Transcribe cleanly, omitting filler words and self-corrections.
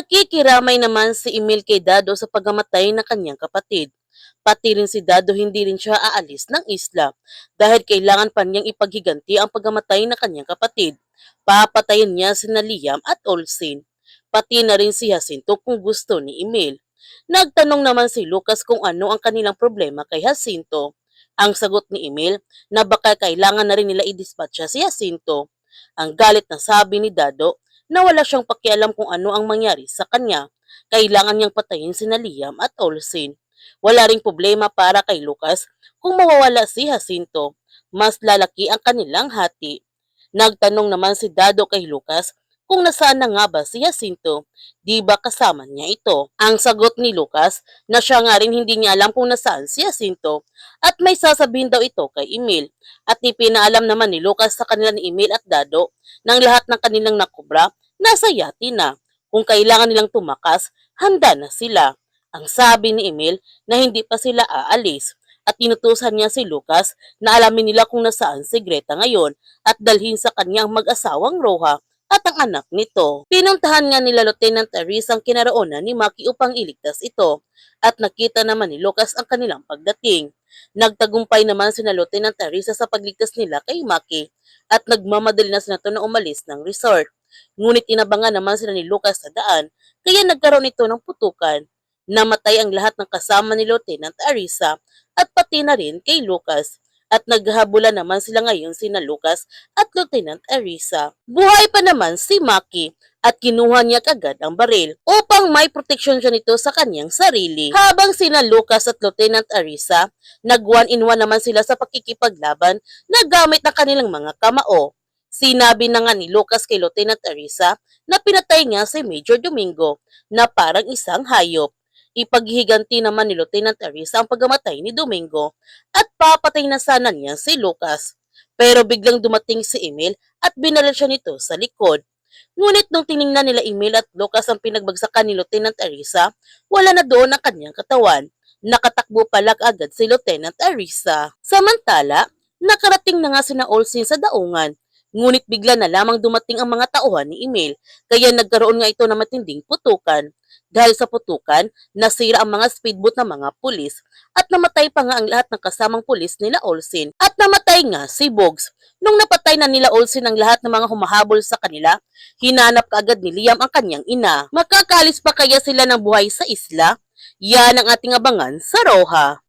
Nakikiramay naman si Emil kay Dado sa pagkamatay ng kanyang kapatid. Pati rin si Dado hindi rin siya aalis ng isla dahil kailangan pa niyang ipaghiganti ang pagkamatay ng kanyang kapatid. Papatayin niya sina Liam at Olsin. Pati na rin si Jacinto kung gusto ni Emil. Nagtanong naman si Lucas kung ano ang kanilang problema kay Jacinto. Ang sagot ni Emil na baka kailangan na rin nila i-dispatcha si Jacinto. Ang galit na sabi ni Dado na wala siyang pakialam kung ano ang mangyari sa kanya. Kailangan niyang patayin sina Liam at Olsin. Wala ring problema para kay Lucas kung mawawala si Jacinto. Mas lalaki ang kanilang hati. Nagtanong naman si Dado kay Lucas kung nasaan na nga ba si Jacinto, di ba kasama niya ito? Ang sagot ni Lucas na siya nga rin hindi niya alam kung nasaan si Jacinto at may sasabihin daw ito kay Emil. At ipinaalam naman ni Lucas sa kanila ni Emil at Dado ng lahat ng kanilang nakubra nasa yati na. Kung kailangan nilang tumakas, handa na sila. Ang sabi ni Emil na hindi pa sila aalis at inutusan niya si Lucas na alamin nila kung nasaan si Greta ngayon at dalhin sa kanyang mag-asawang Roja at ang anak nito. Pinuntahan nga nila Lieutenant Aris ang kinaroonan ni Maki upang iligtas ito at nakita naman ni Lucas ang kanilang pagdating. Nagtagumpay naman sina Lieutenant Arisa sa pagligtas nila kay Maki at nagmamadali na sila na umalis ng resort. Ngunit inabangan naman sila ni Lucas sa daan kaya nagkaroon ito ng putukan. Namatay ang lahat ng kasama ni Lieutenant Arisa at pati na rin kay Lucas. At naghahabulan naman sila ngayon sina Lucas at Lieutenant Arisa. Buhay pa naman si Maki at kinuha niya kagad ang baril upang may proteksyon siya nito sa kanyang sarili. Habang sina Lucas at Lieutenant Arisa, nag 1-in-1 naman sila sa pakikipaglaban na gamit ang kanilang mga kamao. Sinabi na nga ni Lucas kay Lieutenant Arisa na pinatay niya si Major Domingo na parang isang hayop. Ipaghihiganti naman ni Lieutenant Arisa ang pagkamatay ni Domingo at papatay na sana niya si Lucas. Pero biglang dumating si Emil at binaril siya nito sa likod. Ngunit nung tiningnan nila Emil at Lucas ang pinagbagsakan ni Lieutenant Arisa, wala na doon ang kanyang katawan. Nakatakbo palag agad si Lieutenant Arisa. Samantala, nakarating na nga sina Olsin sa daungan. Ngunit bigla na lamang dumating ang mga tauhan ni Emil, kaya nagkaroon nga ito ng matinding putukan. Dahil sa putukan, nasira ang mga speedboat ng mga pulis at namatay pa nga ang lahat ng kasamang pulis nila Olsin at namatay nga si Bogs. Nung napatay na nila Olsin ang lahat ng mga humahabol sa kanila, hinanap kaagad ni Liam ang kanyang ina. Makakalis pa kaya sila ng buhay sa isla? Yan ang ating abangan sa Roja.